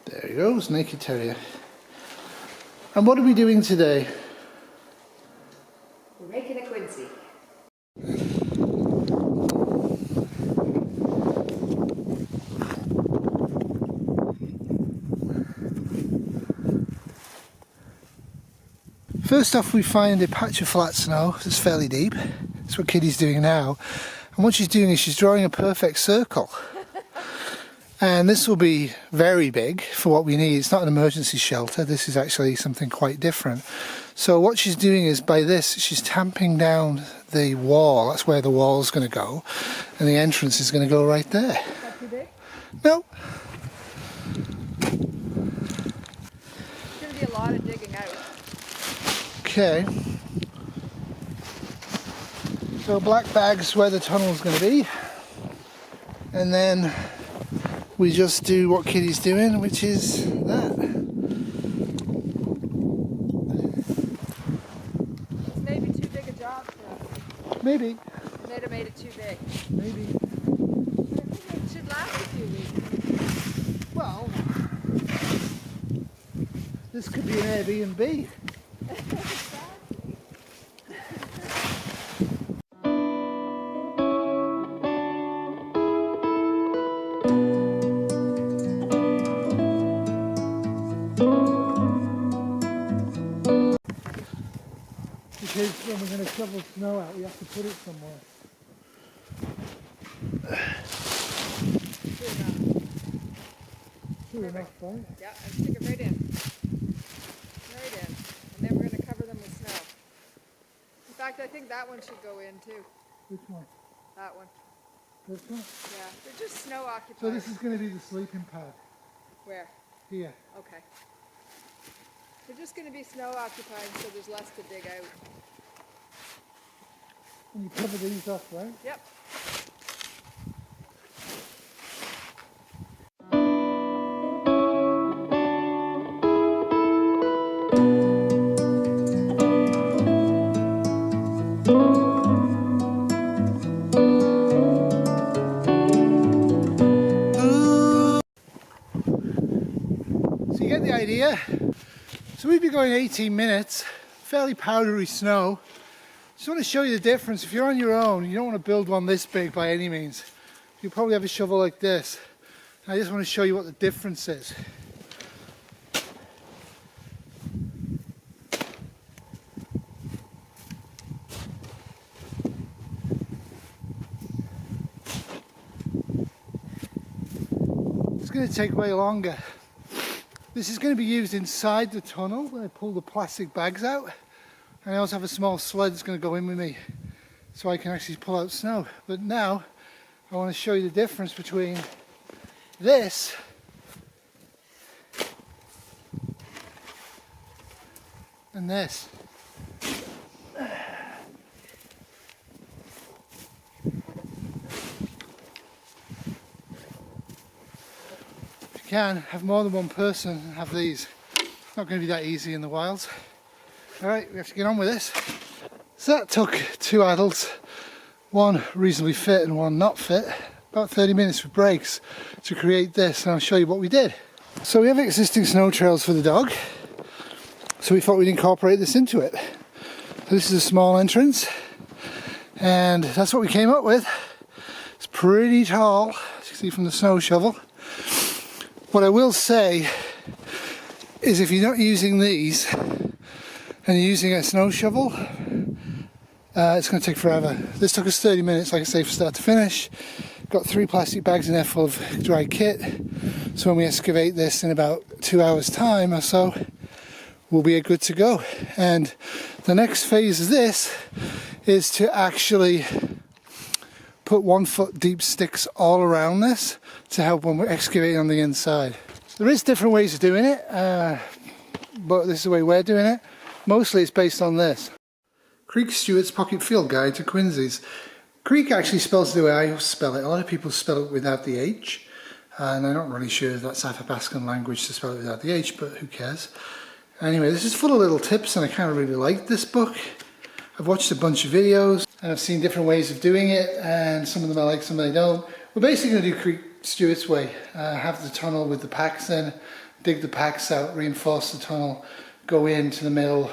There he goes, naked terrier. And what are we doing today? We're making a Quinzhee. First off, we find a patch of flat snow that's fairly deep. That's what Kitty's doing now. And what she's doing is she's drawing a perfect circle. And this will be very big for what we need. It's not an emergency shelter. This is actually something quite different. So what she's doing is, by this, she's tamping down the wall. That's where the wall's going to go. And the entrance is going to go right there. Is that too big? No. It's going to be a lot of digging out. Okay. So black bag's where the tunnel's going to be. And then we just do what Kitty's doing, which is that. Maybe too big a job for us. Maybe. They'd have made it too big. Maybe. But I think it should last a few weeks. Well, this could be an Airbnb. Because when we're going to shovel snow out, we have to put it somewhere. True enough, right? Yeah, and stick it right in. Right in. And then we're going to cover them with snow. In fact, I think that one should go in too. Which one? That one. This one? Yeah, they're just snow occupied. So this is going to be the sleeping pad. Where? Here. Okay. They're just going to be snow occupied, so there's less to dig out. And you cover these up, right? Yep. So you get the idea. So we've been going 18 minutes, fairly powdery snow. Just want to show you the difference. If you're on your own, you don't want to build one this big by any means. You probably have a shovel like this. And I just want to show you what the difference is. It's going to take way longer. This is going to be used inside the tunnel when I pull the plastic bags out. And I also have a small sled that's going to go in with me so I can actually pull out snow. But now I want to show you the difference between this and this. If you can, have more than one person and have these. It's not going to be that easy in the wilds. Alright, we have to get on with this. So that took two adults, one reasonably fit and one not fit, about 30 minutes with breaks to create this, and I'll show you what we did. So we have existing snow trails for the dog, so we thought we'd incorporate this into it. So this is a small entrance, and that's what we came up with. It's pretty tall, as you can see from the snow shovel. What I will say is if you're not using these, and you're using a snow shovel, it's going to take forever. This took us 30 minutes, like I say, from start to finish. Got 3 plastic bags in there full of dry kit. So when we excavate this in about 2 hours time or so, we'll be good to go. And the next phase of this is to actually put 1 foot deep sticks all around this to help when we're excavating on the inside. There is different ways of doing it, but this is the way we're doing it. Mostly it's based on this. Creek Stewart's Pocket Field Guide to Quinzhees. Creek actually spells the way I spell it. A lot of people spell it without the H. And I'm not really sure if that's Athabascan language to spell it without the H, but who cares. Anyway, this is full of little tips and I kind of really like this book. I've watched a bunch of videos and I've seen different ways of doing it, and some of them I like, some I don't. We're basically going to do Creek Stuart's way. Have the tunnel with the packs in, dig the packs out, reinforce the tunnel, go into the middle,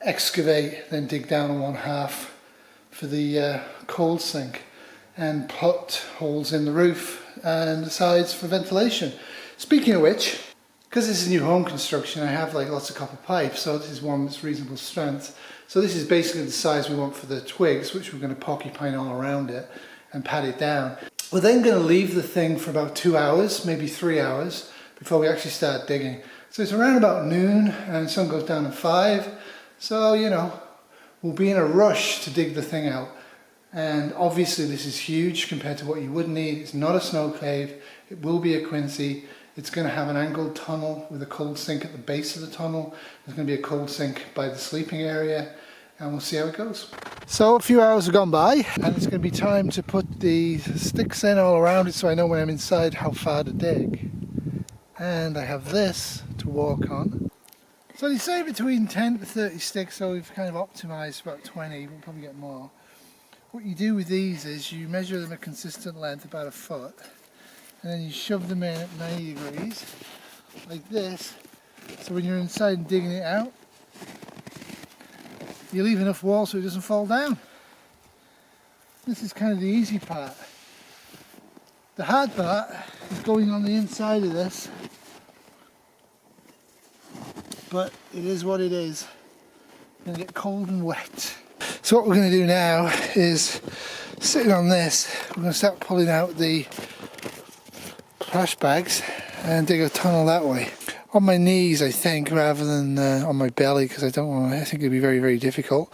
excavate, then dig down on one half for the coal sink, and put holes in the roof and the sides for ventilation. Speaking of which, because this is new home construction, I have like lots of copper pipe, so this is one that's reasonable strength. So this is basically the size we want for the twigs, which we're going to porcupine all around it and pat it down. We're then going to leave the thing for about 2 hours, maybe 3 hours, before we actually start digging. So it's around about noon and the sun goes down at 5. So, you know, we'll be in a rush to dig the thing out. And obviously this is huge compared to what you would need. It's not a snow cave. It will be a Quinzhee. It's going to have an angled tunnel with a cold sink at the base of the tunnel. There's going to be a cold sink by the sleeping area. And we'll see how it goes. So a few hours have gone by and it's going to be time to put the sticks in all around it so I know when I'm inside how far to dig. And I have this to walk on. So they say between 10 to 30 sticks, so we've kind of optimised about 20, we'll probably get more. What you do with these is you measure them a consistent length, about 1 foot, and then you shove them in at 90 degrees, like this, so when you're inside and digging it out, you leave enough wall so it doesn't fall down. This is kind of the easy part. The hard part is going on the inside of this, but it is what it is. It's going to get cold and wet. So what we're going to do now is, sitting on this, we're going to start pulling out the trash bags and dig a tunnel that way. On my knees, I think, rather than on my belly, because I think it'd be very, very difficult.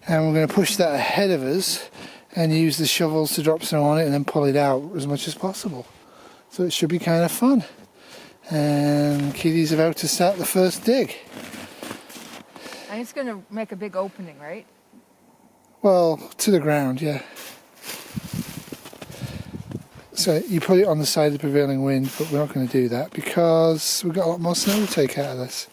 And we're going to push that ahead of us and use the shovels to drop snow on it and then pull it out as much as possible. So it should be kind of fun. And Kitty's about to start the first dig. And it's going to make a big opening, right? Well, to the ground, yeah. So you put it on the side of the prevailing wind, but we're not going to do that because we've got a lot more snow to take out of this.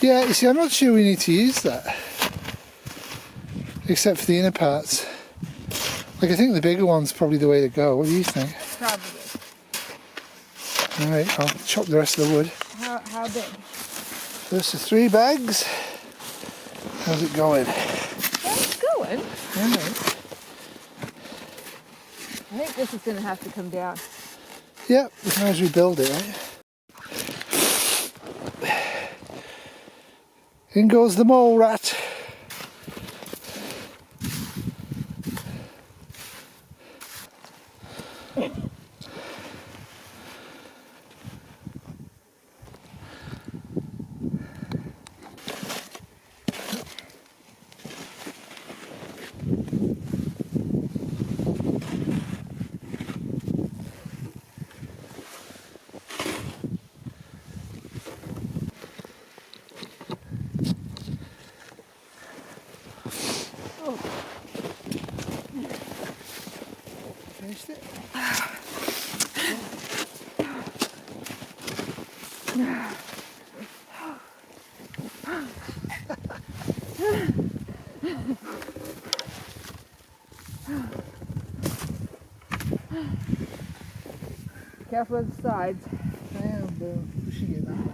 Yeah, you see, I'm not sure we need to use that. Except for the inner parts. Like, I think the bigger one's probably the way to go. What do you think? Probably. Alright, I'll chop the rest of the wood. How big? First the 3 bags. How's it going? It's going. Alright. I think this is going to have to come down. Yep, we can always rebuild it, right? In goes the mole rat. Finished it? Careful with the sides. Bam, boom. Pushing it that way.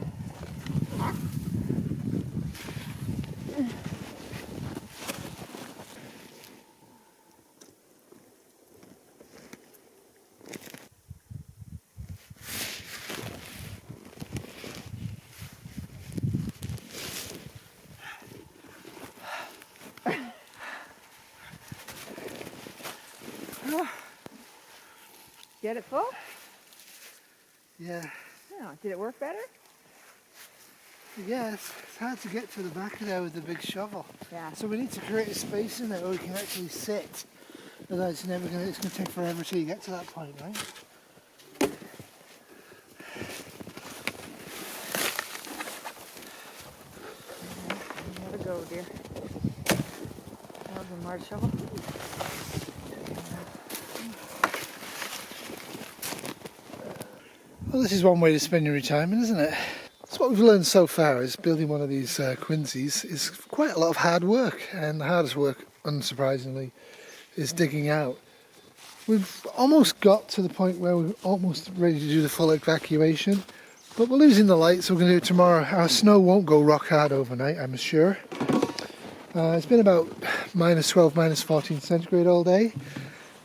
Get it full? Yeah. Yeah. Did it work better? Yeah, it's hard to get to the back of there with the big shovel. Yeah. So we need to create a space in there where we can actually sit. Otherwise it's going to take forever till you get to that point, right? Let it go, dear. That was a large shovel. Well, this is one way to spend your retirement, isn't it? So what we've learned so far is building one of these Quinzhees is quite a lot of hard work, and the hardest work, unsurprisingly, is digging out. We've almost got to the point where we're almost ready to do the full evacuation, but we're losing the light, so we're going to do it tomorrow. Our snow won't go rock hard overnight, I'm sure. It's been about -12, -14 centigrade all day,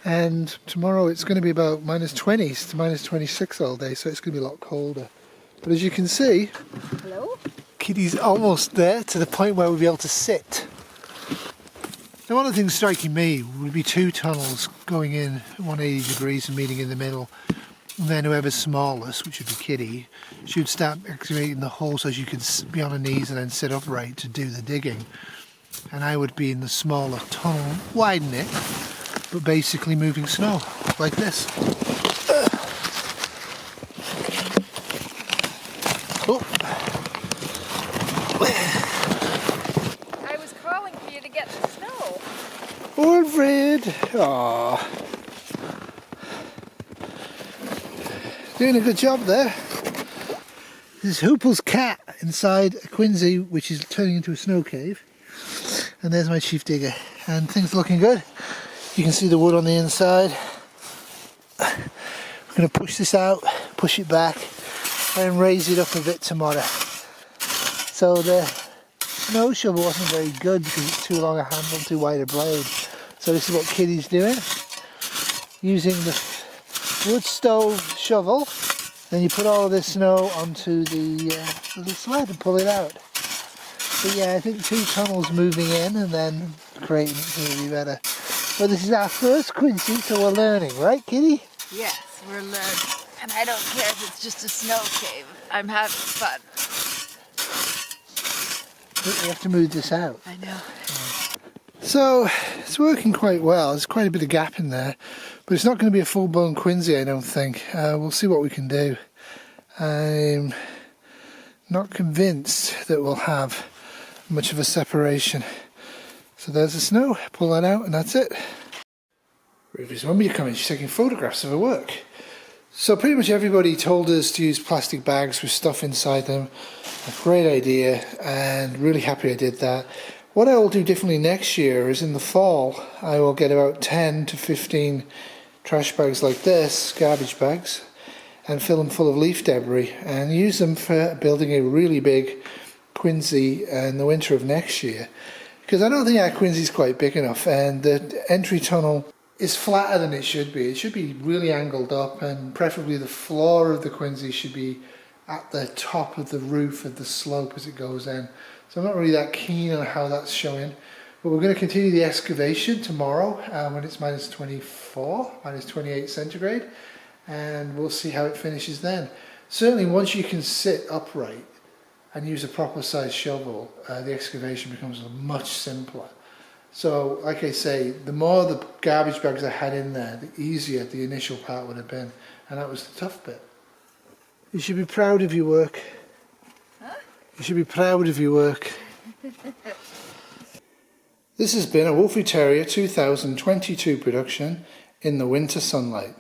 and tomorrow it's going to be about -20s to -26 all day, so it's going to be a lot colder. But as you can see, Hello? Kitty's almost there to the point where we'll be able to sit. Now, one of the things striking me would be two tunnels going in 180 degrees and meeting in the middle. And then whoever's smallest, which would be Kitty, should start excavating the hole so she could be on her knees and then sit upright to do the digging. And I would be in the smaller tunnel, widen it, but basically moving snow like this. Oh. I was calling for you to get the snow. Wilfred! Aww. Doing a good job there. This is Huples' cat inside a Quinzhee, which is turning into a snow cave. And there's my chief digger. And things are looking good. You can see the wood on the inside. We're going to push this out, push it back, and raise it up a bit tomorrow. So the snow shovel wasn't very good because it's too long a handle, too wide a blade. So this is what Kitty's doing. Using the wood stove shovel, then you put all of this snow onto the little sled and pull it out. But yeah, I think two tunnels moving in and then creating it's going to be better. But this is our first Quinzhee, so we're learning, right, Kitty? Yes, we're learning. And I don't care if it's just a snow cave. I'm having fun. We have to move this out. I know. So it's working quite well. There's quite a bit of gap in there, but it's not going to be a full-blown Quinzhee, I don't think. We'll see what we can do. I'm not convinced that we'll have much of a separation. So there's the snow. Pull that out, and that's it. Ruby's mum, you're coming. She's taking photographs of her work. So pretty much everybody told us to use plastic bags with stuff inside them. A great idea, and really happy I did that. What I will do differently next year is in the fall I will get about 10 to 15 trash bags like this, garbage bags, and fill them full of leaf debris and use them for building a really big Quinzhee in the winter of next year. Because I don't think our Quinzhee is quite big enough, and the entry tunnel is flatter than it should be. It should be really angled up, and preferably the floor of the Quinzhee should be at the top of the roof of the slope as it goes in. So I'm not really that keen on how that's showing. But we're going to continue the excavation tomorrow when it's -24, -28 centigrade. And we'll see how it finishes then. Certainly once you can sit upright and use a proper size shovel, the excavation becomes much simpler. So like I say, the more the garbage bags I had in there, the easier the initial part would have been. And that was the tough bit. You should be proud of your work. You should be proud of your work. This has been a Wolfie Terrier 2022 production in the winter sunlight.